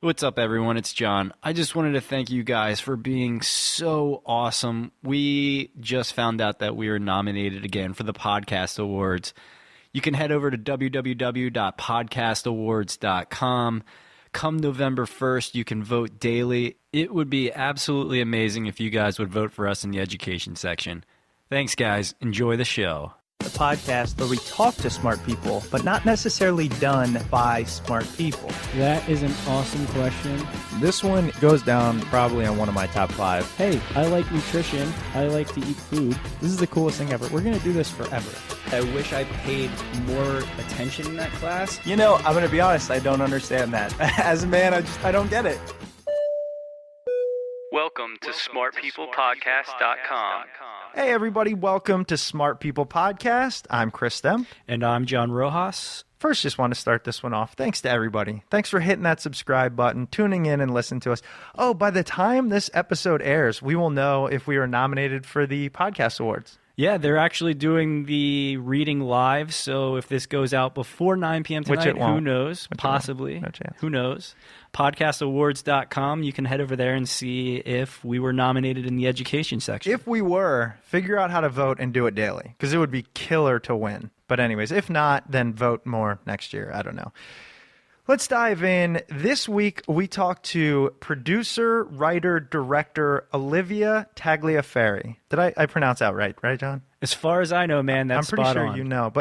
What's up, everyone? It's John. I just wanted to thank you guys for being so awesome. We just found out that we are nominated again for the Podcast Awards. You can head over to www.podcastawards.com. Come November 1st, you can vote daily. It would be absolutely amazing if you guys would vote for us in the education section. Thanks, guys. Enjoy the show. The podcast where we talk to smart people, but not necessarily done by smart people. That is an awesome question. This one goes down probably on one of my top 5. Hey, I like nutrition. I like to eat food. This is the coolest thing ever. We're going to do this forever. I wish I paid more attention in that class. You know, I'm going to be honest, I don't understand that. As a man, I don't get it. Welcome to smartpeoplepodcast.com. Hey everybody, welcome to Smart People Podcast. I'm Chris Stemp. And I'm John Rojas. First, just want to start this one off. Thanks to everybody. Thanks for hitting that subscribe button, tuning in and listening to us. Oh, by the time this episode airs, we will know if we were nominated for the Podcast Awards. Yeah, they're actually doing the reading live, so if this goes out before 9 p.m. tonight, who knows? Possibly. No chance. Who knows? Podcastawards.com, you can head over there and see if we were nominated in the education section. If we were, figure out how to vote and do it daily, because it would be killer to win. But anyways, if not, then vote more next year. I don't know. Let's dive in. This week, we talked to producer, writer, director, Alivia Tagliaferri. Did I pronounce that right, John? As far as I know, man, that's I'm pretty sure on. You know.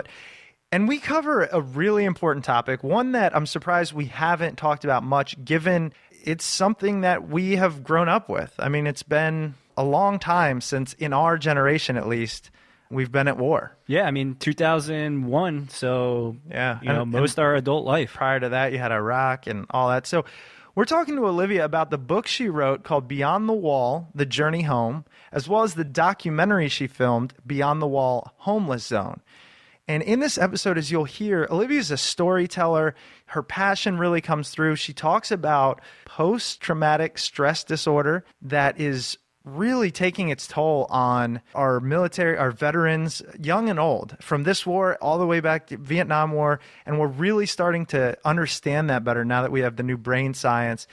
And we cover a really important topic, one that I'm surprised we haven't talked about much, given it's something that we have grown up with. I mean, it's been a long time since, in our generation at least, we've been at war. Yeah, I mean, 2001, so yeah, most our adult life. Prior to that, you had Iraq and all that. So we're talking to Alivia about the book she wrote called Beyond the Wall, The Journey Home, as well as the documentary she filmed, Beyond the Wall, Homeless Zone. And in this episode, as you'll hear, Alivia is a storyteller. Her passion really comes through. She talks about post-traumatic stress disorder that is really taking its toll on our military, our veterans, young and old, from this war all the way back to Vietnam War. And we're really starting to understand that better now that we have the new brain science,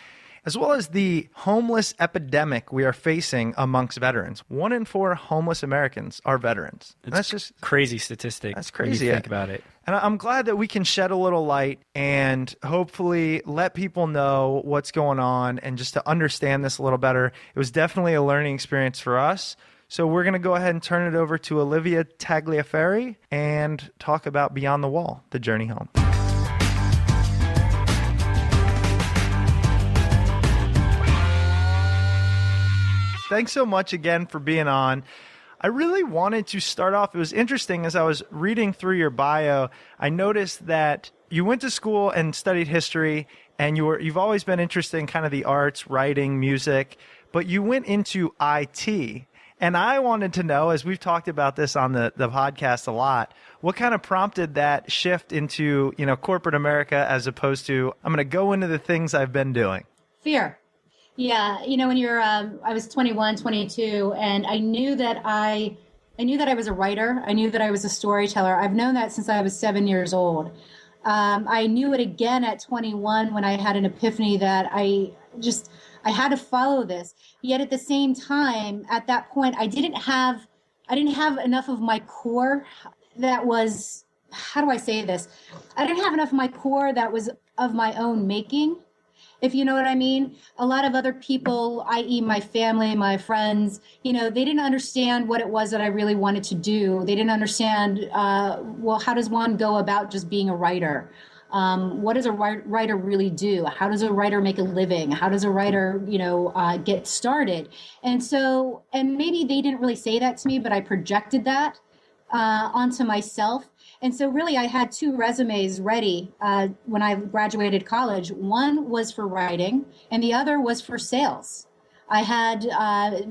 as well as the homeless epidemic we are facing amongst veterans. 1 in 4 homeless Americans are veterans. That's just crazy statistic. That's crazy. When you think about it. And I'm glad that we can shed a little light and hopefully let people know what's going on and just to understand this a little better. It was definitely a learning experience for us. So we're going to go ahead and turn it over to Alivia Tagliaferri and talk about Beyond the Wall, The Journey Home. Thanks so much again for being on. I really wanted to start off. It was interesting as I was reading through your bio, I noticed that you went to school and studied history, and you've always been interested in kind of the arts, writing, music, but you went into IT. And I wanted to know, as we've talked about this on the podcast a lot, what kind of prompted that shift into, corporate America as opposed to, I'm going to go into the things I've been doing? Fear. Yeah. When I was 21, 22, and I knew that I was a writer. I knew that I was a storyteller. I've known that since I was 7 years old. I knew it again at 21 when I had an epiphany that I had to follow this. Yet at the same time, at that point, I didn't have enough of my core that was, how do I say this? I didn't have enough of my core that was of my own making, if you know what I mean. A lot of other people, i.e. my family, my friends, they didn't understand what it was that I really wanted to do. They didn't understand, how does one go about just being a writer? What does a writer really do? How does a writer make a living? How does a writer, get started? And maybe they didn't really say that to me, but I projected that onto myself. And so really I had 2 resumes ready when I graduated college. One was for writing and the other was for sales. I had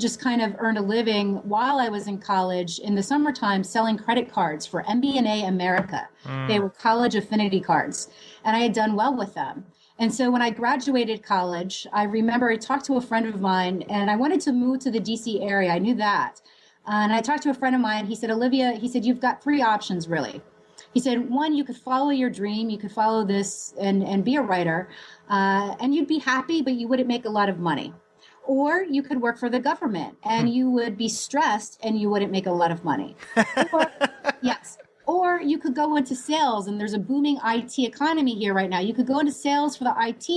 just kind of earned a living while I was in college in the summertime selling credit cards for MBNA America. They were college affinity cards, and I had done well with them. And so when I graduated college, I remember I talked to a friend of mine, and I wanted to move to the DC area. I knew that. And I talked to a friend of mine. He said, Olivia, you've got 3 options, really. He said, one, you could follow your dream, you could follow this and be a writer, and you'd be happy, but you wouldn't make a lot of money. Or you could work for the government and you would be stressed and you wouldn't make a lot of money. Or, yes. Or you could go into sales, and there's a booming IT economy here right now. You could go into sales for the IT,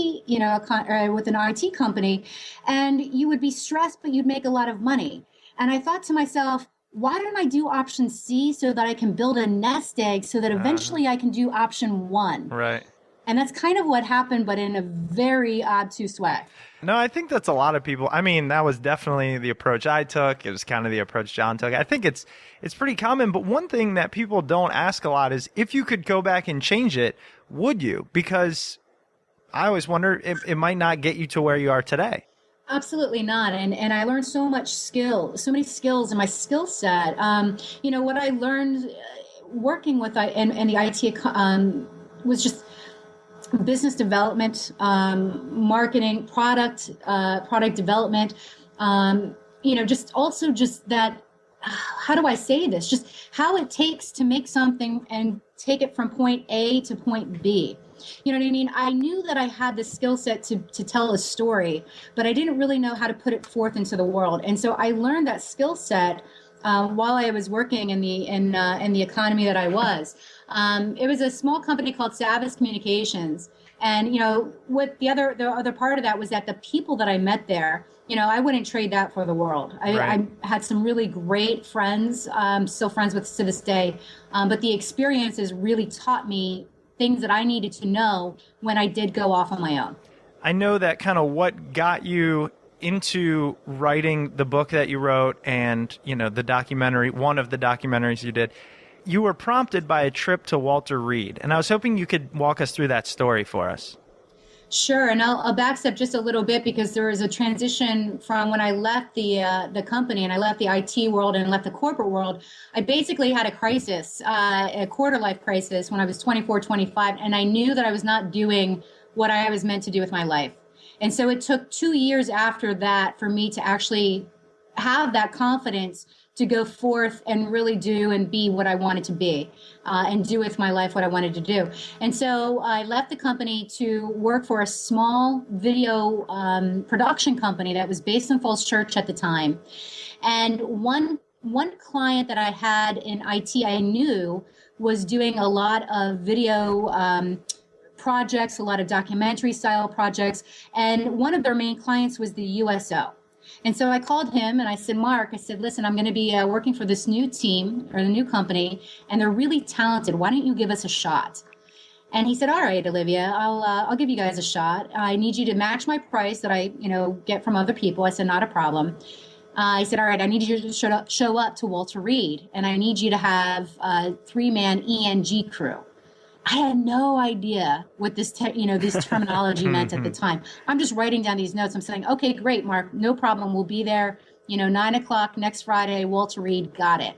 with an IT company, and you would be stressed, but you'd make a lot of money. And I thought to myself, why don't I do option C so that I can build a nest egg so that eventually I can do option 1? Right. And that's kind of what happened, but in a very obtuse way. No, I think that's a lot of people. I mean, that was definitely the approach I took. It was kind of the approach Jon took. I think it's pretty common. But one thing that people don't ask a lot is, if you could go back and change it, would you? Because I always wonder if it might not get you to where you are today. Absolutely not. And I learned so many skills in my skill set. What I learned working with and the IT was just business development, marketing, product development, just that, how do I say this? Just how it takes to make something and take it from point A to point B. You know what I mean? I knew that I had the skill set to tell a story, but I didn't really know how to put it forth into the world. And so I learned that skill set while I was working in the economy that I was. It was a small company called Savvis Communications. And, what the other part of that was that the people that I met there, I wouldn't trade that for the world. I had some really great friends, still friends with to this day. But the experiences really taught me things that I needed to know when I did go off on my own. I know that kind of what got you into writing the book that you wrote and, the documentary, one of the documentaries you did. You were prompted by a trip to Walter Reed, and I was hoping you could walk us through that story for us. Sure, and I'll backstep just a little bit, because there was a transition from when I left the company and I left the IT world and left the corporate world. I basically had a crisis, a quarter life crisis when I was 24, 25, and I knew that I was not doing what I was meant to do with my life. And so it took 2 years after that for me to actually have that confidence to go forth and really do and be what I wanted to be, and do with my life what I wanted to do. And so I left the company to work for a small video production company that was based in Falls Church at the time. And one client that I had in IT I knew was doing a lot of video projects, a lot of documentary style projects. And one of their main clients was the USO. And so I called him and I said, Mark, listen, I'm going to be working for this new team or the new company, and they're really talented. Why don't you give us a shot? And he said, all right, Alivia, I'll give you guys a shot. I need you to match my price that I, get from other people. I said, not a problem. I said, all right, I need you to show up to Walter Reed, and I need you to have a 3-man ENG crew. I had no idea what this terminology meant at the time. I'm just writing down these notes. I'm saying, okay, great, Mark, no problem. We'll be there, 9:00 next Friday, Walter Reed, got it.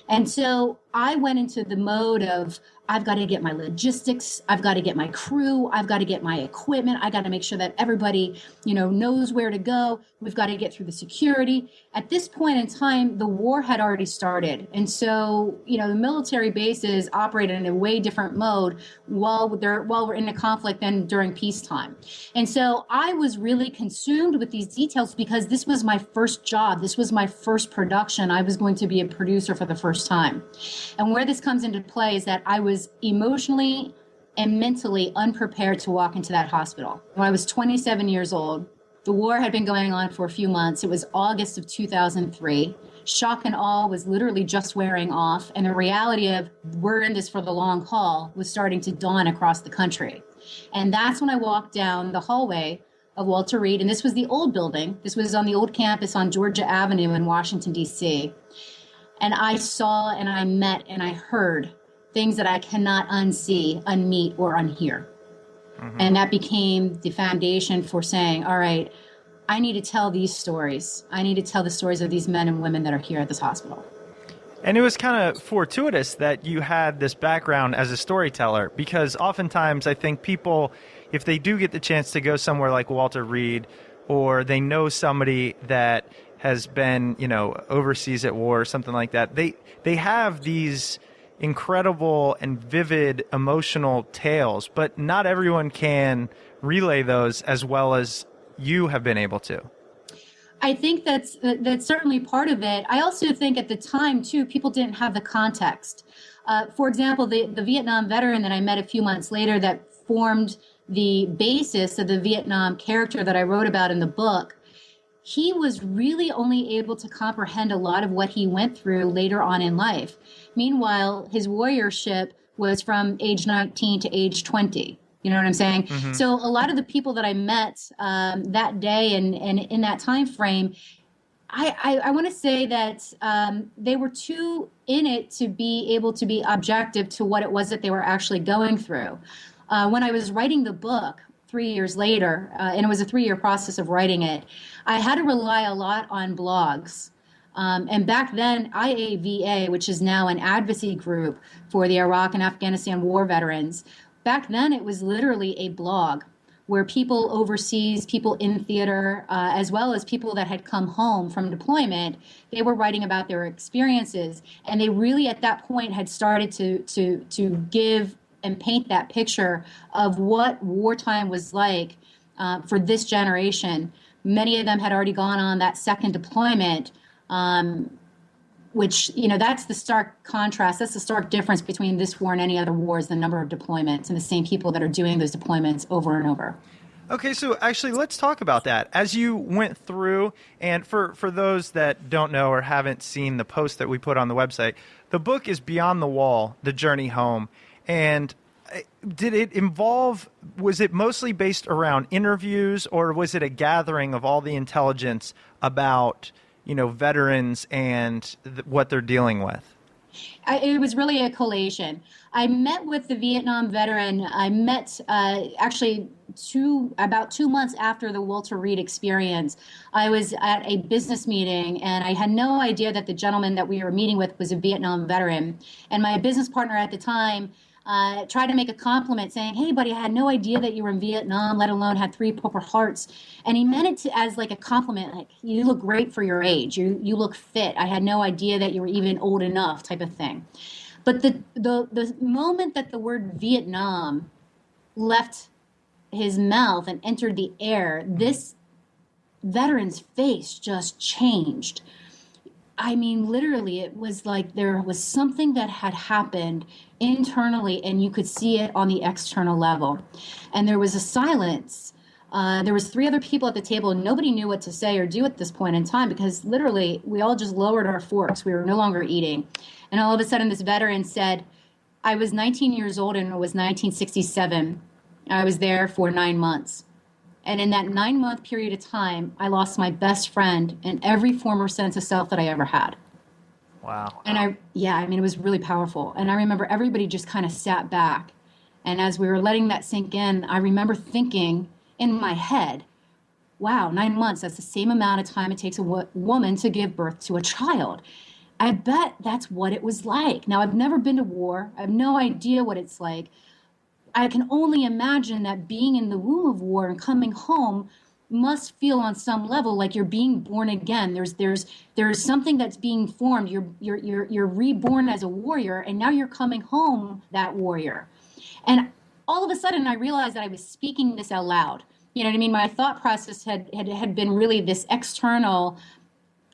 And so I went into the mode of, I've got to get my logistics. I've got to get my crew. I've got to get my equipment. I got to make sure that everybody, knows where to go. We've got to get through the security. At this point in time, the war had already started. And so, the military bases operated in a way different mode while we're in a conflict than during peacetime. And so I was really consumed with these details because this was my first job. This was my first production. I was going to be a producer for the first time. And where this comes into play is that I was emotionally and mentally unprepared to walk into that hospital. When I was 27 years old, the war had been going on for a few months. It was August of 2003. Shock and awe was literally just wearing off, and the reality of we're in this for the long haul was starting to dawn across the country. And that's when I walked down the hallway of Walter Reed, and this was the old building. This was on the old campus on Georgia Avenue in Washington, D.C. And I saw and I met and I heard things that I cannot unsee, unmeet, or unhear. Mm-hmm. And that became the foundation for saying, all right, I need to tell these stories. I need to tell the stories of these men and women that are here at this hospital. And it was kind of fortuitous that you had this background as a storyteller, because oftentimes I think people, if they do get the chance to go somewhere like Walter Reed, or they know somebody that has been, overseas at war or something like that, they have these, incredible and vivid emotional tales, but not everyone can relay those as well as you have been able to. I think that's certainly part of it. I also think at the time, too, people didn't have the context. For example, the Vietnam veteran that I met a few months later that formed the basis of the Vietnam character that I wrote about in the book, he was really only able to comprehend a lot of what he went through later on in life. Meanwhile, his warriorship was from age 19 to age 20. You know what I'm saying? Mm-hmm. So a lot of the people that I met that day and in that time frame, I want to say that they were too in it to be able to be objective to what it was that they were actually going through. When I was writing the book 3 years later, and it was a 3-year process of writing it, I had to rely a lot on blogs. And back then, IAVA, which is now an advocacy group for the Iraq and Afghanistan war veterans, back then it was literally a blog where people overseas, people in theater, as well as people that had come home from deployment, they were writing about their experiences. And they really at that point had started to give and paint that picture of what wartime was like for this generation. Many of them had already gone on that second deployment, which, that's the stark contrast. That's the stark difference between this war and any other war is the number of deployments and the same people that are doing those deployments over and over. Okay, so actually let's talk about that. As you went through, and for those that don't know or haven't seen the post that we put on the website, the book is Beyond the Wall, The Journey Home. And did it involve, was it mostly based around interviews, or was it a gathering of all the intelligence about veterans and what they're dealing with? It was really a collation. I met with the Vietnam veteran. I met actually about 2 months after the Walter Reed experience. I was at a business meeting, and I had no idea that the gentleman that we were meeting with was a Vietnam veteran. And my business partner at the time tried to make a compliment saying, "Hey, buddy, I had no idea that you were in Vietnam, let alone had 3 Purple Hearts." And he meant it as like a compliment, like, "You look great for your age. You look fit. I had no idea that you were even old enough," type of thing. But the moment that the word Vietnam left his mouth and entered the air, this veteran's face just changed. I mean, literally, it was like there was something that had happened internally, and you could see it on the external level. And there was a silence. There was 3 other people at the table, and nobody knew what to say or do at this point in time because literally we all just lowered our forks. We were no longer eating. And all of a sudden, this veteran said, "I was 19 years old, and it was 1967. I was there for 9 months. And in that 9-month period of time, I lost my best friend and every former sense of self that I ever had." Wow. And it was really powerful. And I remember everybody just kind of sat back. And as we were letting that sink in, I remember thinking in my head, wow, 9 months, that's the same amount of time it takes a woman to give birth to a child. I bet that's what it was like. Now, I've never been to war. I have no idea what it's like. I can only imagine that being in the womb of war and coming home must feel on some level like you're being born again. There's something that's being formed. You're reborn as a warrior, and now you're coming home that warrior. And all of a sudden, I realized that I was speaking this out loud. You know what I mean? My thought process had been really this external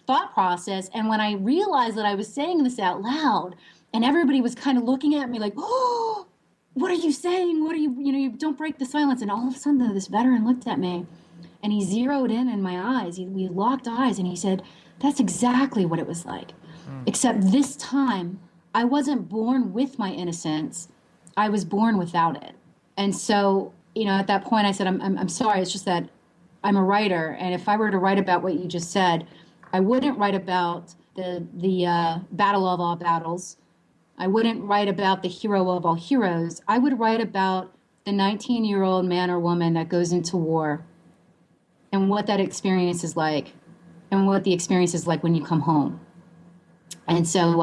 thought process, and when I realized that I was saying this out loud, and everybody was kind of looking at me like, "Oh, what are you saying? What are you don't break the silence." And all of a sudden, this veteran looked at me, and he zeroed in my eyes. We locked eyes, and he said, "That's exactly what it was like. Except this time, I wasn't born with my innocence. I was born without it." And so, at that point, I said, I'm sorry. It's just that I'm a writer, and if I were to write about what you just said, I wouldn't write about the battle of all battles. I wouldn't write about the hero of all heroes. I would write about the 19-year-old man or woman that goes into war and what that experience is like and what the experience is like when you come home. And so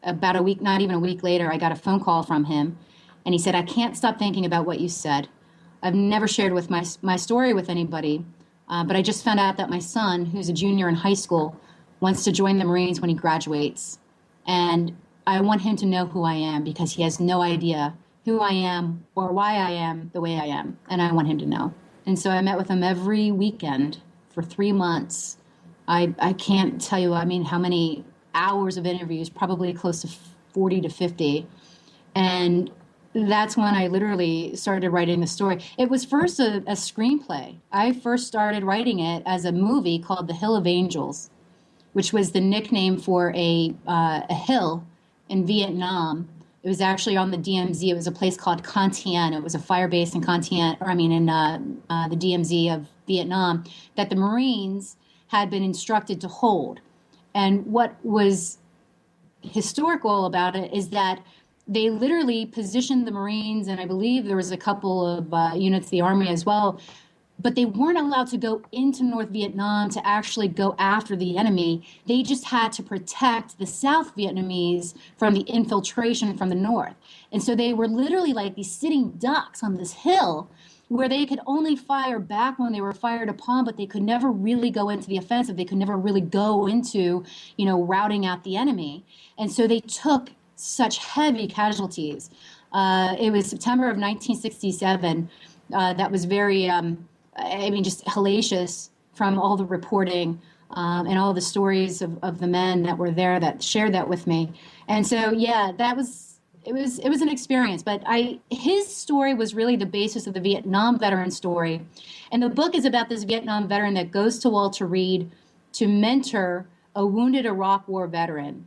about a week, not even a week later, I got a phone call from him, and he said, "I can't stop thinking about what you said. I've never shared with my story with anybody, but I just found out that my son, who's a junior in high school, wants to join the Marines when he graduates. And I want him to know who I am because he has no idea who I am or why I am the way I am. And I want him to know. And so I met with him every weekend for 3 months. I can't tell you, I mean, how many hours of interviews, probably close to 40 to 50. And that's when I literally started writing the story. It was first a screenplay. I first started writing it as a movie called The Hill of Angels, which was the nickname for a hill in Vietnam. It was actually on the DMZ. It was a place called Con Thien. It was a fire base in in the DMZ of Vietnam that the Marines had been instructed to hold. And what was historical about it is that they literally positioned the Marines, and I believe there was a couple of units of the Army as well, but they weren't allowed to go into North Vietnam to actually go after the enemy. They just had to protect the South Vietnamese from the infiltration from the North. And so they were literally like these sitting ducks on this hill where they could only fire back when they were fired upon, but they could never really go into the offensive. They could never really go into, routing out the enemy. And so they took such heavy casualties. It was September of 1967. That was very, just hellacious from all the reporting and all the stories of the men that were there that shared that with me. And so, yeah, it was an experience. But his story was really the basis of the Vietnam veteran story. And the book is about this Vietnam veteran that goes to Walter Reed to mentor a wounded Iraq War veteran.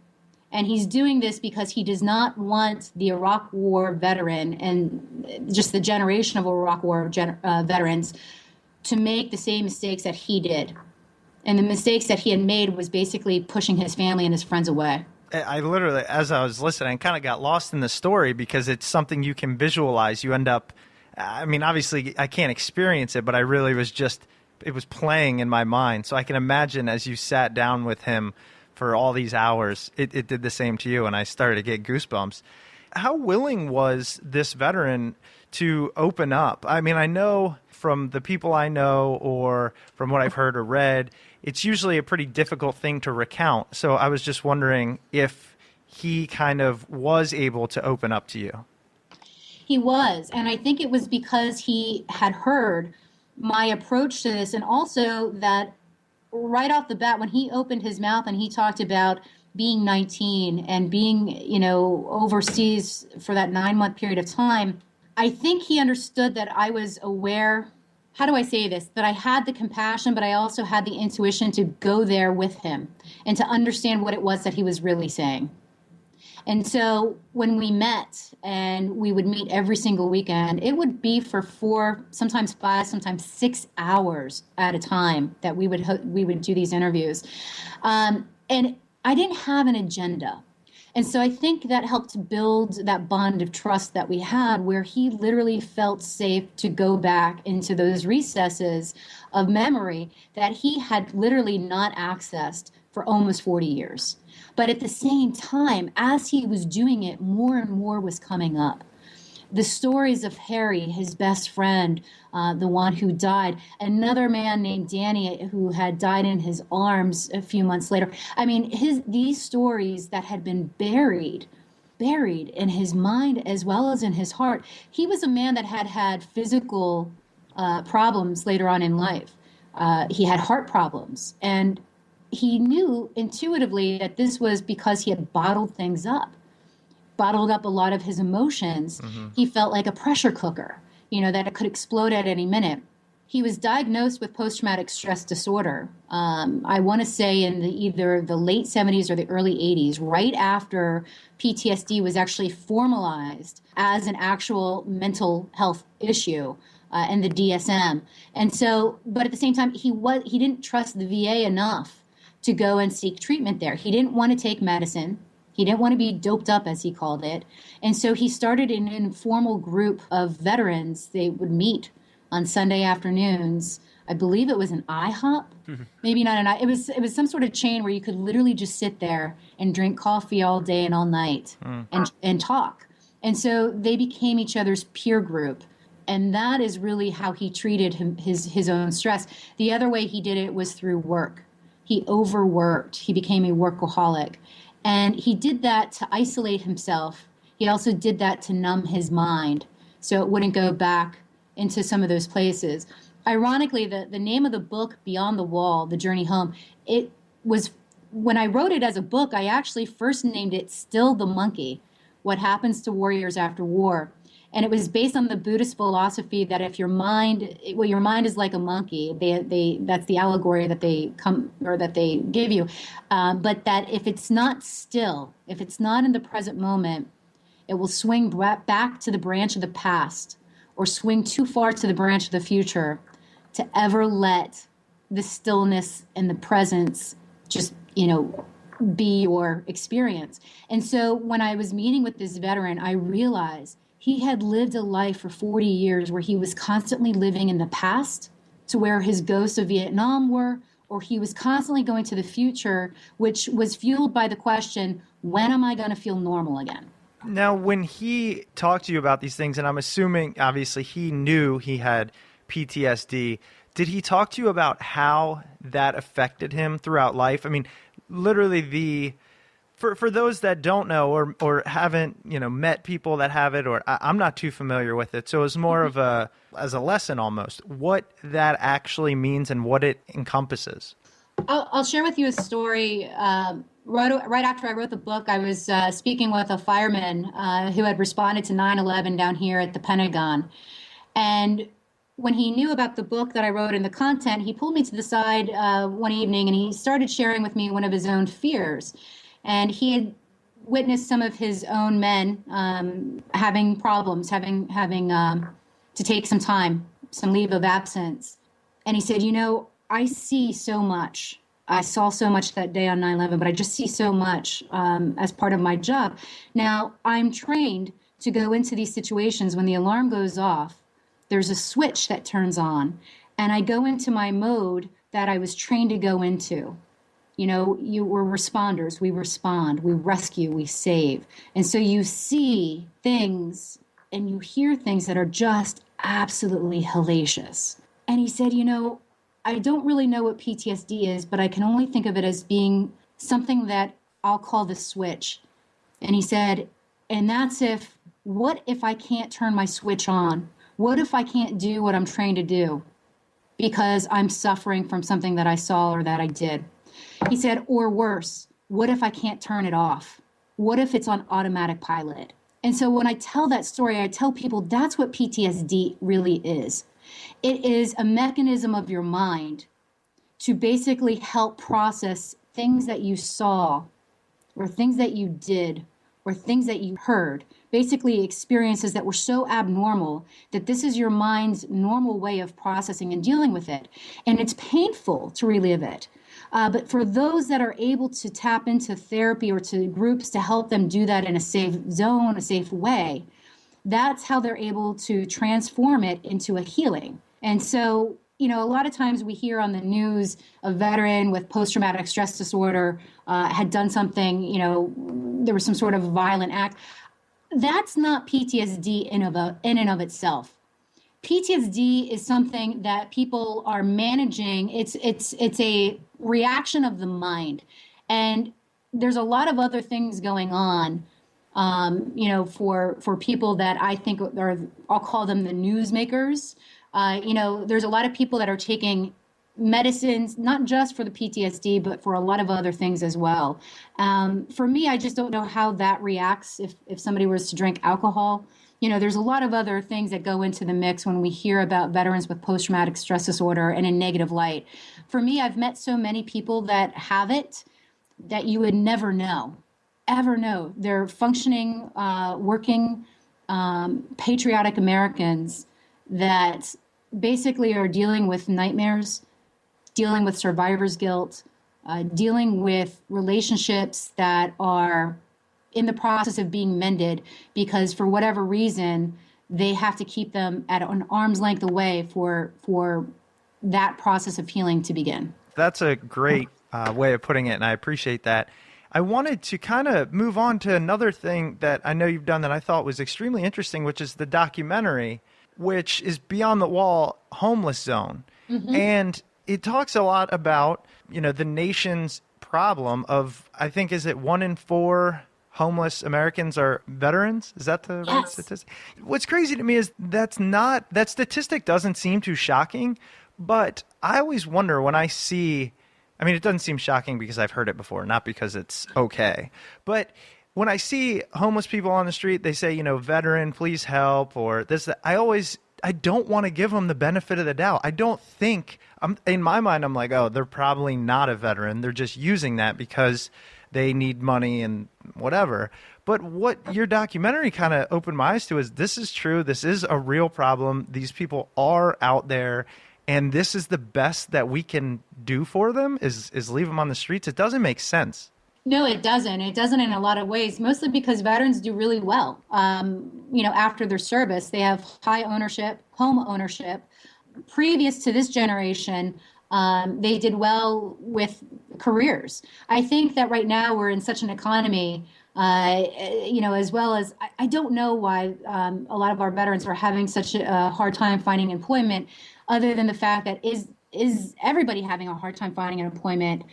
And he's doing this because he does not want the Iraq War veteran and just the generation of Iraq War veterans to make the same mistakes that he did. And the mistakes that he had made was basically pushing his family and his friends away. I literally, as I was listening, kind of got lost in the story because it's something you can visualize. You end up, obviously I can't experience it, but I really it was playing in my mind. So I can imagine as you sat down with him for all these hours, it did the same to you, and I started to get goosebumps. How willing was this veteran to open up? I mean, I know from the people I know or from what I've heard or read, it's usually a pretty difficult thing to recount. So I was just wondering if he kind of was able to open up to you. He was, and I think it was because he had heard my approach to this, and also that right off the bat, when he opened his mouth and he talked about being 19 and being, overseas for that 9-month period of time, I think he understood that I was aware, how do I say this, that I had the compassion, but I also had the intuition to go there with him and to understand what it was that he was really saying. And so when we met, and we would meet every single weekend, it would be for 4, sometimes 5, sometimes 6 hours at a time that we would do these interviews. And I didn't have an agenda. And so I think that helped to build that bond of trust that we had, where he literally felt safe to go back into those recesses of memory that he had literally not accessed for almost 40 years. But at the same time, as he was doing it, more and more was coming up. The stories of Harry, his best friend, the one who died, another man named Danny who had died in his arms a few months later. I mean, these stories that had been buried in his mind as well as in his heart. He was a man that had physical problems later on in life. He had heart problems, and he knew intuitively that this was because he had bottled up a lot of his emotions. Mm-hmm. He felt like a pressure cooker, that it could explode at any minute. He was diagnosed with post-traumatic stress disorder, I want to say in either the late 70s or the early 80s, right after PTSD was actually formalized as an actual mental health issue in the DSM. And so, but at the same time, he didn't trust the VA enough to go and seek treatment there. He didn't want to take medicine. He didn't want to be doped up, as he called it. And so he started an informal group of veterans. They would meet on Sunday afternoons. I believe it was an IHOP, maybe not an IHOP. It was some sort of chain where you could literally just sit there and drink coffee all day and all night and talk. And so they became each other's peer group. And that is really how he treated his own stress. The other way he did it was through work. He overworked. He became a workaholic. And he did that to isolate himself. He also did that to numb his mind so it wouldn't go back into some of those places. Ironically, the name of the book, Beyond the Wall, The Journey Home, it was, when I wrote it as a book, I actually first named it Still the Monkey, What Happens to Warriors After War. And it was based on the Buddhist philosophy that if your mind is like a monkey, that's the allegory that they give you. But that if it's not still, if it's not in the present moment, it will swing back to the branch of the past or swing too far to the branch of the future to ever let the stillness and the presence just, be your experience. And so when I was meeting with this veteran, I realized he had lived a life for 40 years where he was constantly living in the past to where his ghosts of Vietnam were, or he was constantly going to the future, which was fueled by the question, when am I going to feel normal again? Now, when he talked to you about these things, and I'm assuming obviously he knew he had PTSD, did he talk to you about how that affected him throughout life? I mean, literally for those that don't know or haven't, met people that have it, or I'm not too familiar with it. So it's more of as a lesson almost, what that actually means and what it encompasses. I'll share with you a story. Right after I wrote the book, I was speaking with a fireman who had responded to 9/11 down here at the Pentagon. And when he knew about the book that I wrote and the content, he pulled me to the side one evening and he started sharing with me one of his own fears. And he had witnessed some of his own men having problems, having to take some time, some leave of absence. And he said, I see so much. I saw so much that day on 9/11, but I just see so much as part of my job. Now, I'm trained to go into these situations when the alarm goes off. There's a switch that turns on, and I go into my mode that I was trained to go into. You were responders. We respond, we rescue, we save. And so you see things and you hear things that are just absolutely hellacious. And he said, I don't really know what PTSD is, but I can only think of it as being something that I'll call the switch. And he said, and that's what if I can't turn my switch on? What if I can't do what I'm trained to do because I'm suffering from something that I saw or that I did? He said, or worse, what if I can't turn it off? What if it's on automatic pilot? And so when I tell that story, I tell people that's what PTSD really is. It is a mechanism of your mind to basically help process things that you saw or things that you did or things that you heard, basically experiences that were so abnormal that this is your mind's normal way of processing and dealing with it. And it's painful to relive it. But for those that are able to tap into therapy or to groups to help them do that in a safe zone, a safe way, that's how they're able to transform it into a healing. And so, a lot of times we hear on the news a veteran with post-traumatic stress disorder had done something, there was some sort of violent act. That's not PTSD in and of itself. PTSD is something that people are managing. It's a reaction of the mind. And there's a lot of other things going on, for people that I think are, I'll call them the newsmakers. There's a lot of people that are taking medicines, not just for the PTSD, but for a lot of other things as well. For me, I just don't know how that reacts if somebody was to drink alcohol. There's a lot of other things that go into the mix when we hear about veterans with post-traumatic stress disorder in a negative light. For me, I've met so many people that have it that you would never know, ever know. They're functioning, working, patriotic Americans that basically are dealing with nightmares, dealing with survivor's guilt, dealing with relationships that are in the process of being mended because for whatever reason, they have to keep them at an arm's length away for that process of healing to begin. That's a great way of putting it, and I appreciate that. I wanted to kind of move on to another thing that I know you've done that I thought was extremely interesting, which is the documentary, which is Beyond the Wall, Homeless Zone. Mm-hmm. And it talks a lot about, the nation's problem of, I think, is it 1 in 4 homeless Americans are veterans? Is that the right statistic? What's crazy to me is that statistic doesn't seem too shocking, but I always wonder when I see, I mean, it doesn't seem shocking because I've heard it before, not because it's okay. But when I see homeless people on the street, they say, veteran, please help, or this, that. I don't want to give them the benefit of the doubt. I don't think, in my mind, I'm like, oh, they're probably not a veteran. They're just using that because they need money and whatever. But what your documentary kind of opened my eyes to is this is true. This is a real problem. These people are out there, and this is the best that we can do for them is leave them on the streets. It doesn't make sense. No, it doesn't. It doesn't in a lot of ways, mostly because veterans do really well. After their service, they have high ownership, home ownership. Previous to this generation, they did well with careers. I think that right now we're in such an economy, as well as I don't know why a lot of our veterans are having such a hard time finding employment, other than the fact that is everybody having a hard time finding an employment.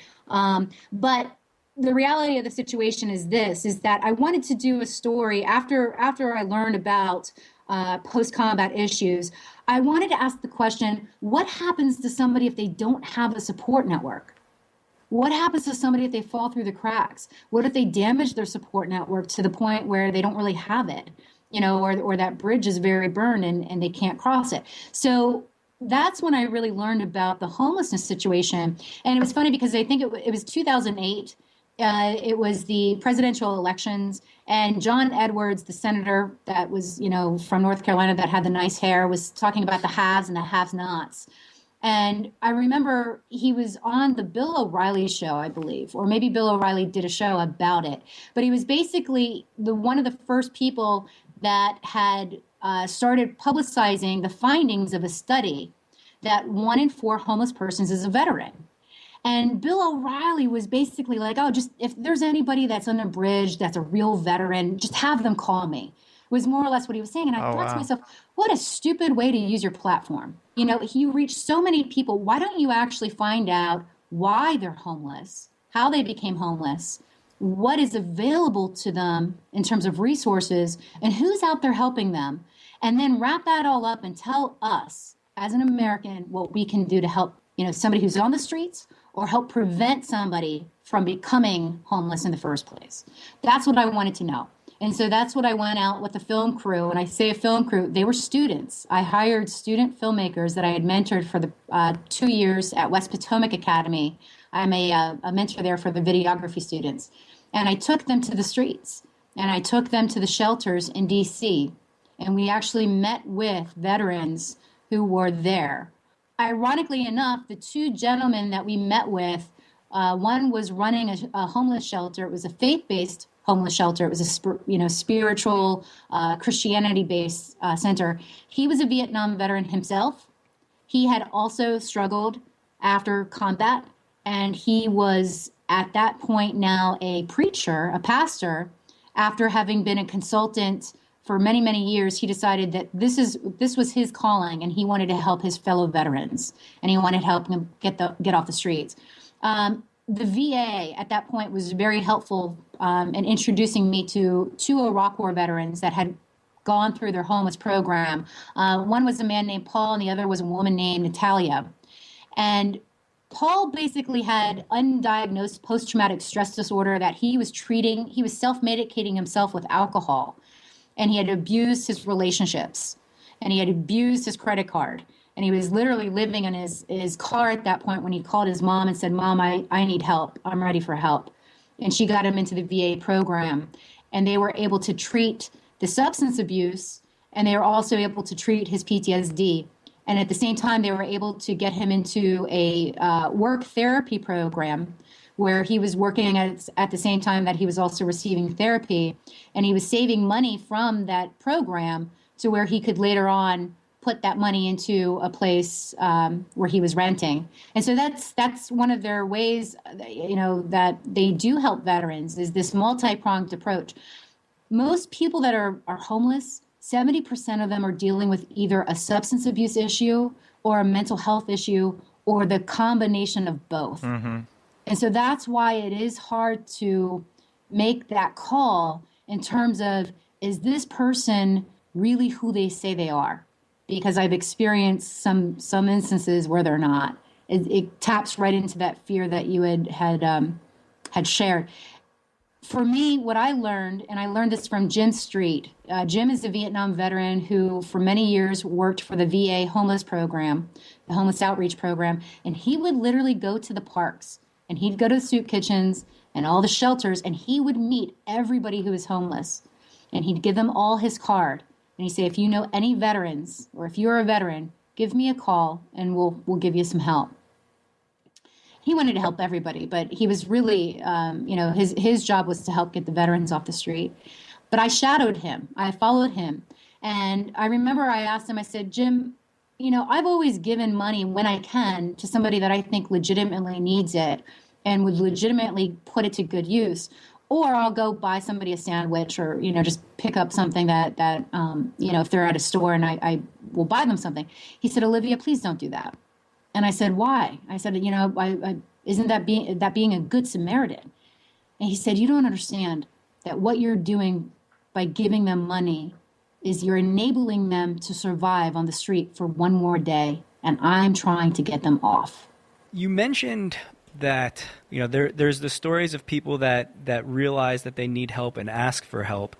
But the reality of the situation is that I wanted to do a story after I learned about post-combat issues. I wanted to ask the question, what happens to somebody if they don't have a support network? What happens to somebody if they fall through the cracks? What if they damage their support network to the point where they don't really have it, or that bridge is very burned and they can't cross it? So that's when I really learned about the homelessness situation. And it was funny because I think it was 2008. It was the presidential elections, and John Edwards, the senator that was, from North Carolina that had the nice hair, was talking about the haves and the have-nots. And I remember he was on the Bill O'Reilly show, I believe, or maybe Bill O'Reilly did a show about it. But he was basically one of the first people that had started publicizing the findings of a study that 1 in 4 homeless persons is a veteran. And Bill O'Reilly was basically like, oh, just if there's anybody that's on a bridge that's a real veteran, just have them call me. It was more or less what he was saying. And I thought to myself, what a stupid way to use your platform. He reached so many people. Why don't you actually find out why they're homeless, how they became homeless, what is available to them in terms of resources, and who's out there helping them? And then wrap that all up and tell us as an American what we can do to help, somebody who's on the streets, or help prevent somebody from becoming homeless in the first place. That's what I wanted to know. And so that's what I went out with the film crew. And I say a film crew, they were students. I hired student filmmakers that I had mentored for the 2 years at West Potomac Academy. I'm a mentor there for the videography students. And I took them to the streets, and I took them to the shelters in D.C. And we actually met with veterans who were there. Ironically enough, the 2 gentlemen that we met with, one was running a homeless shelter. It was a faith-based homeless shelter. It was a spiritual Christianity-based center. He was a Vietnam veteran himself. He had also struggled after combat, and he was at that point now a preacher, a pastor. After having been a consultant for many, many years, he decided that this was his calling, and he wanted to help his fellow veterans, and he wanted to help them get off the streets. The VA at that point was very helpful in introducing me to 2 Iraq War veterans that had gone through their homeless program. One was a man named Paul, and the other was a woman named Natalia. And Paul basically had undiagnosed post-traumatic stress disorder that he was treating. He was self-medicating himself with alcohol. And he had abused his relationships, and he had abused his credit card. And he was literally living in his car at that point when he called his mom and said, Mom, I need help. I'm ready for help. And she got him into the VA program. And they were able to treat the substance abuse, and they were also able to treat his PTSD. And at the same time, they were able to get him into a work therapy program where he was working at the same time that he was also receiving therapy. And he was saving money from that program to where he could later on put that money into a place where he was renting. And so that's one of their ways, that they do help veterans, is this multi-pronged approach. Most people that are homeless, 70% of them are dealing with either a substance abuse issue or a mental health issue or the combination of both. Mm-hmm. And so that's why it is hard to make that call in terms of, is this person really who they say they are? Because I've experienced some instances where they're not. It taps right into that fear that you had shared. For me, what I learned, and I learned this from Jim Street. Jim is a Vietnam veteran who for many years worked for the VA homeless program, the homeless outreach program, and he would literally go to the parks, and he'd go to the soup kitchens and all the shelters, and he would meet everybody who was homeless, and he'd give them all his card. And he'd say, if you know any veterans, or if you're a veteran, give me a call, and we'll give you some help. He wanted to help everybody, but he was really, his job was to help get the veterans off the street. But I shadowed him. I followed him. And I remember I asked him, I said, Jim, I've always given money when I can to somebody that I think legitimately needs it and would legitimately put it to good use. Or I'll go buy somebody a sandwich or, just pick up something that if they're at a store and I will buy them something. He said, Alivia, please don't do that. And I said, why? I said, isn't that being a good Samaritan? And he said, you don't understand that what you're doing by giving them money is you're enabling them to survive on the street for one more day, and I'm trying to get them off. You mentioned that, there's the stories of people that realize that they need help and ask for help.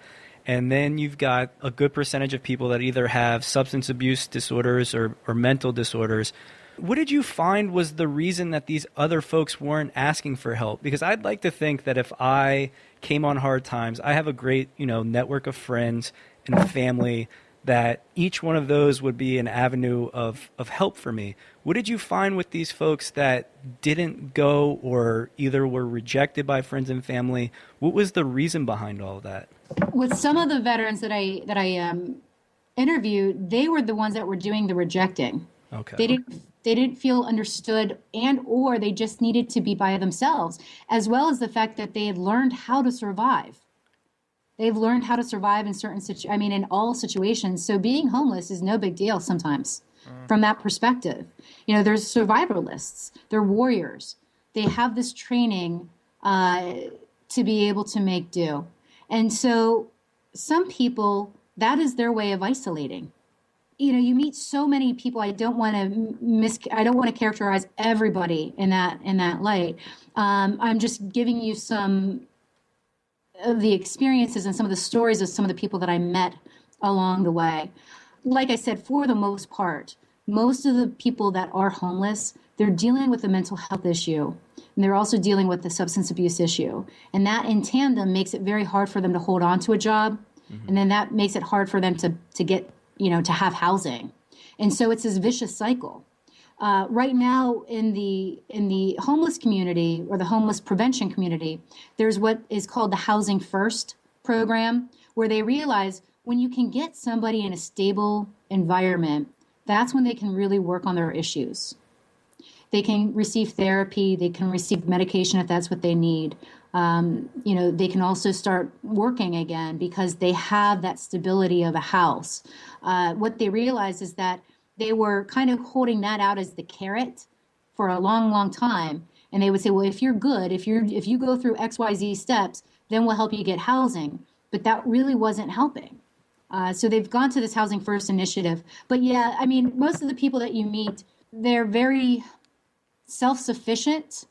And then you've got a good percentage of people that either have substance abuse disorders or mental disorders. What did you find was the reason that these other folks weren't asking for help? Because I'd like to think that if I came on hard times, I have a great, network of friends and family, that each one of those would be an avenue of help for me. What did you find with these folks that didn't go or either were rejected by friends and family? What was the reason behind all of that? With some of the veterans that I interviewed, they were the ones that were doing the rejecting. Okay. They didn't feel understood, or they just needed to be by themselves, as well as the fact that they had learned how to survive. They've learned how to survive in in all situations. So being homeless is no big deal sometimes from that perspective. There's survivalists, they're warriors. They have this training to be able to make do. And so some people, that is their way of isolating. You meet so many people. I don't want to characterize everybody in that light. I'm just giving you some of the experiences and some of the stories of some of the people that I met along the way. Like I said, for the most part, most of the people that are homeless, they're dealing with a mental health issue, and they're also dealing with the substance abuse issue. And that in tandem makes it very hard for them to hold on to a job. Mm-hmm. And then that makes it hard for them to get, to have housing. And so it's this vicious cycle. Right now in the homeless community or the homeless prevention community, there's what is called the Housing First program, where they realize when you can get somebody in a stable environment, that's when they can really work on their issues. They can receive therapy, they can receive medication if that's what they need. They can also start working again because they have that stability of a house. What they realize is that they were kind of holding that out as the carrot for a long, long time. And they would say, well, if you're good, if you go through XYZ steps, then we'll help you get housing. But that really wasn't helping. So they've gone to this Housing First initiative. But yeah, most of the people that you meet, they're very self-sufficient,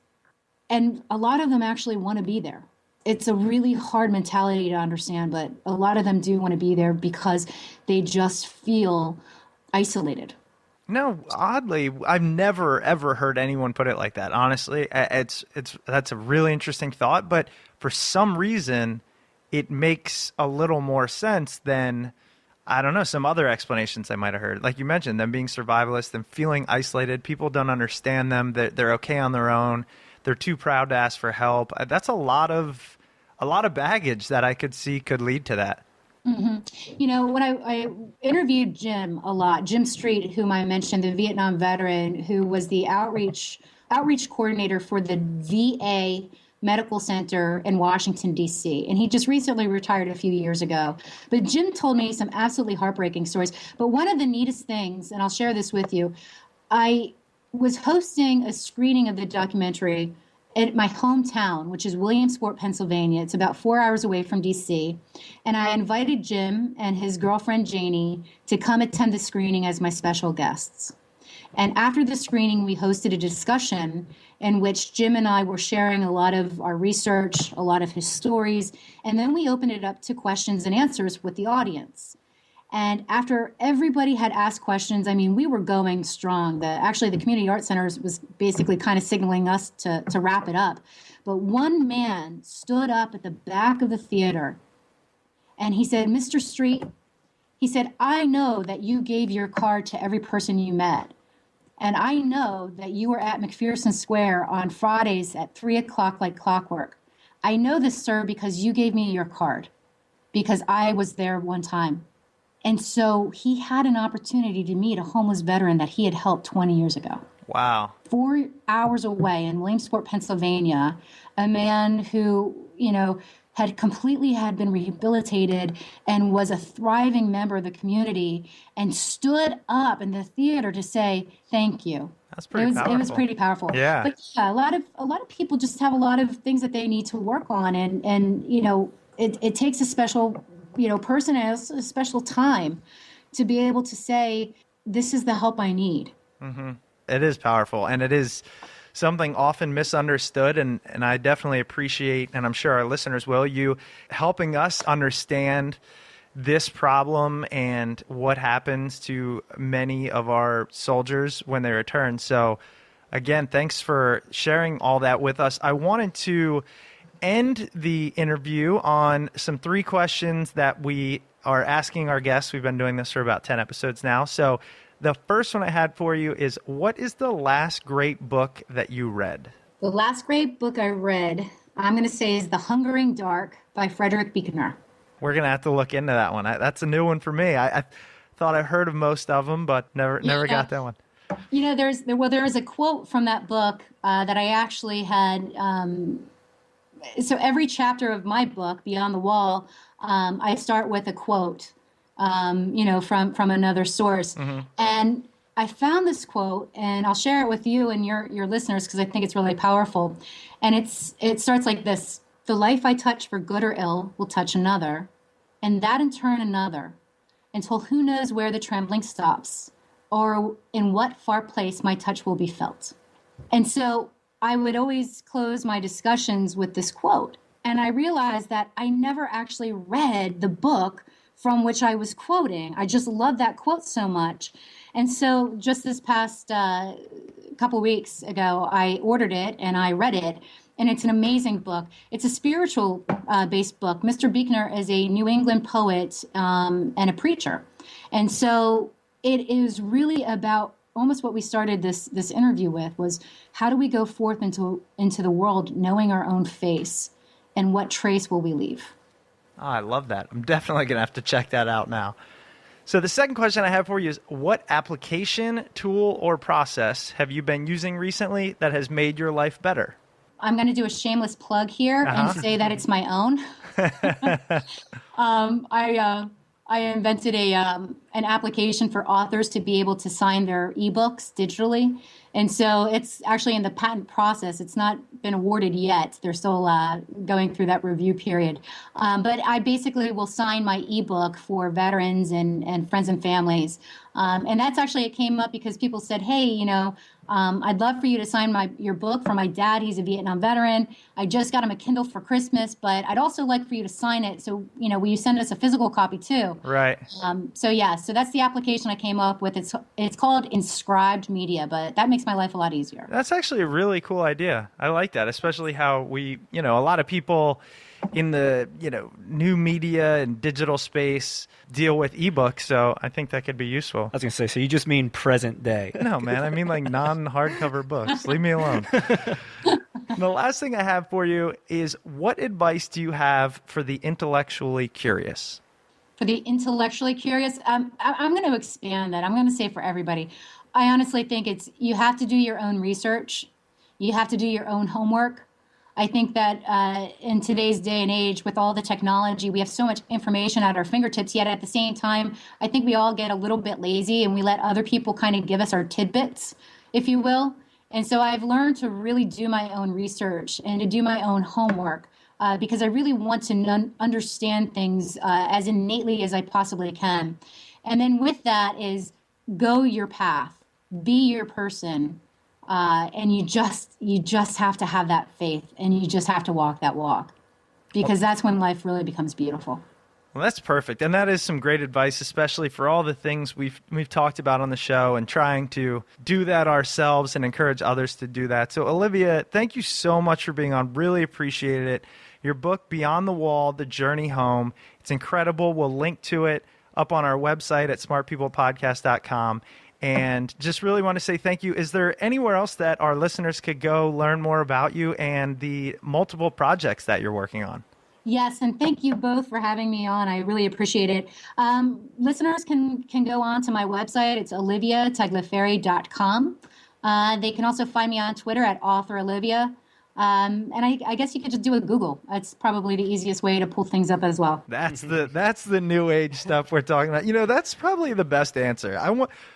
and a lot of them actually want to be there. It's a really hard mentality to understand, but a lot of them do want to be there because they just feel isolated. No, oddly, I've never ever heard anyone put it like that. Honestly, that's a really interesting thought, but for some reason, it makes a little more sense than, I don't know, some other explanations I might have heard. Like you mentioned, them being survivalists, them feeling isolated. People don't understand them. They're okay on their own. They're too proud to ask for help. That's a lot of baggage that I could see could lead to that. Mm-hmm. When I interviewed Jim a lot, Jim Street, whom I mentioned, the Vietnam veteran who was the outreach coordinator for the VA Medical Center in Washington, D.C. And he just recently retired a few years ago. But Jim told me some absolutely heartbreaking stories. But one of the neatest things, and I'll share this with you, I was hosting a screening of the documentary at my hometown, which is Williamsport, Pennsylvania. It's about 4 hours away from DC. And I invited Jim and his girlfriend, Janie, to come attend the screening as my special guests. And after the screening, we hosted a discussion in which Jim and I were sharing a lot of our research, a lot of his stories, and then we opened it up to questions and answers with the audience. And after everybody had asked questions, I mean, we were going strong. Actually, the Community Arts Center was basically kind of signaling us to wrap it up. But one man stood up at the back of the theater, and he said, "Mr. Street," he said, "I know that you gave your card to every person you met. And I know that you were at McPherson Square on Fridays at 3 o'clock like clockwork. I know this, sir, because you gave me your card, because I was there one time." And so he had an opportunity to meet a homeless veteran that he had helped 20 years ago. Wow. 4 hours away in Williamsport, Pennsylvania, a man who, had been rehabilitated and was a thriving member of the community and stood up in the theater to say, "Thank you." That's pretty powerful. It was pretty powerful. Yeah. But yeah, a lot of people just have a lot of things that they need to work on. And it takes a special, person and a special time to be able to say, "This is the help I need." Mm-hmm. It is powerful, and it is something often misunderstood, and I definitely appreciate, and I'm sure our listeners will, you helping us understand this problem and what happens to many of our soldiers when they return. So again, thanks for sharing all that with us. I wanted to end the interview on some 3 questions that we are asking our guests. We've been doing this for about 10 episodes now. So the first one I had for you is, what is the last great book that you read? The last great book I read, I'm going to say, is The Hungering Dark by Frederick Buechner. We're going to have to look into that one. That's a new one for me. I thought I heard of most of them, but never got that one. There is a quote from that book that I actually had. So every chapter of my book, Beyond the Wall, I start with a quote, from another source. Mm-hmm. And I found this quote, and I'll share it with you and your listeners because I think it's really powerful. And it starts like this: "The life I touch for good or ill will touch another, and that in turn another, until who knows where the trembling stops, or in what far place my touch will be felt." And so I would always close my discussions with this quote. And I realized that I never actually read the book from which I was quoting. I just love that quote so much. And so just this past couple weeks ago, I ordered it and I read it. And it's an amazing book. It's a spiritual based book. Mr. Buechner is a New England poet and a preacher. And so it is really about almost what we started this interview with, was how do we go forth into the world knowing our own face, and what trace will we leave? Oh, I love that. I'm definitely going to have to check that out now. So the second question I have for you is, what application, tool, or process have you been using recently that has made your life better? I'm going to do a shameless plug here and say that it's my own. I invented an application for authors to be able to sign their ebooks digitally. And so it's actually in the patent process. It's not been awarded yet. They're still going through that review period. But I basically will sign my ebook for veterans and friends and families. And that's actually, it came up because people said, "Hey, I'd love for you to sign your book for my dad. He's a Vietnam veteran. I just got him a Kindle for Christmas, but I'd also like for you to sign it. So, will you send us a physical copy too?" Right. So that's the application I came up with. It's called Inscribed Media, but that makes my life a lot easier. That's actually a really cool idea. I like that, especially how we, a lot of people in the, new media and digital space deal with ebooks. So I think that could be useful. I was going to say, so you just mean present day. No, man. I mean like non-hardcover books. Leave me alone. The last thing I have for you is, what advice do you have for the intellectually curious? For the intellectually curious, I'm going to expand that. I'm going to say for everybody. I honestly think you have to do your own research. You have to do your own homework. I think that in today's day and age, with all the technology, we have so much information at our fingertips, yet at the same time, I think we all get a little bit lazy and we let other people kind of give us our tidbits, if you will. And so I've learned to really do my own research and to do my own homework because I really want to understand things as innately as I possibly can. And then with that is go your path, be your person, and you just have to have that faith, and you just have to walk that walk, because that's when life really becomes beautiful. Well, that's perfect. And that is some great advice, especially for all the things we've talked about on the show and trying to do that ourselves and encourage others to do that. So, Alivia, thank you so much for being on. Really appreciated it. Your book, Beyond the Wall, The Journey Home, it's incredible. We'll link to it up on our website at smartpeoplepodcast.com. And just really want to say thank you. Is there anywhere else that our listeners could go learn more about you and the multiple projects that you're working on? Yes, and thank you both for having me on. I really appreciate it. Listeners can go on to my website. It's aliviatagliaferri.com. They can also find me on Twitter at author Alivia. And I guess you could just do a Google. That's probably the easiest way to pull things up as well. That's the new age stuff we're talking about. That's probably the best answer.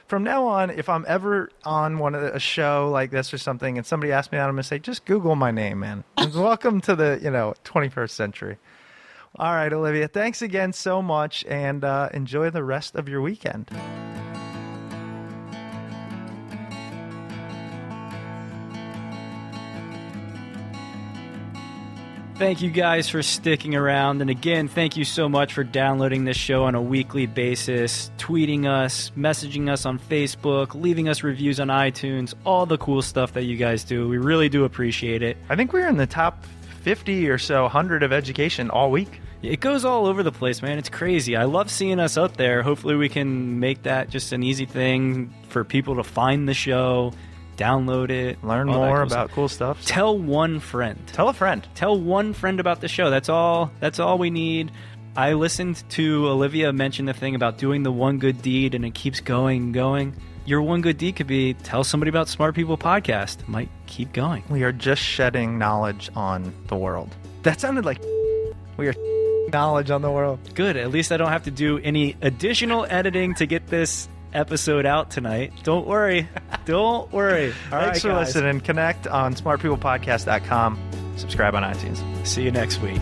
From now on, if I'm ever on a show like this or something, and somebody asks me that, I'm gonna say, just Google my name, man. And welcome to the 21st century. All right, Alivia, thanks again so much, and enjoy the rest of your weekend. Thank you guys for sticking around. And again, thank you so much for downloading this show on a weekly basis, tweeting us, messaging us on Facebook, leaving us reviews on iTunes, all the cool stuff that you guys do. We really do appreciate it. I think we're in the top 50 or so, 100 of education all week. It goes all over the place, man. It's crazy. I love seeing us out there. Hopefully we can make that just an easy thing for people to find the show, download it, learn more about cool stuff. Tell one friend. Tell a friend. Tell one friend about the show. That's all we need. I listened to Alivia mention the thing about doing the one good deed, and it keeps going and going. Your one good deed could be tell somebody about Smart People Podcast. Might keep going. We are just shedding knowledge on the world. That sounded like we are knowledge on the world. Good. At least I don't have to do any additional editing to get this episode out tonight. Don't worry. Don't worry. Thanks for listening. Connect on smartpeoplepodcast.com. Subscribe on iTunes. See you next week.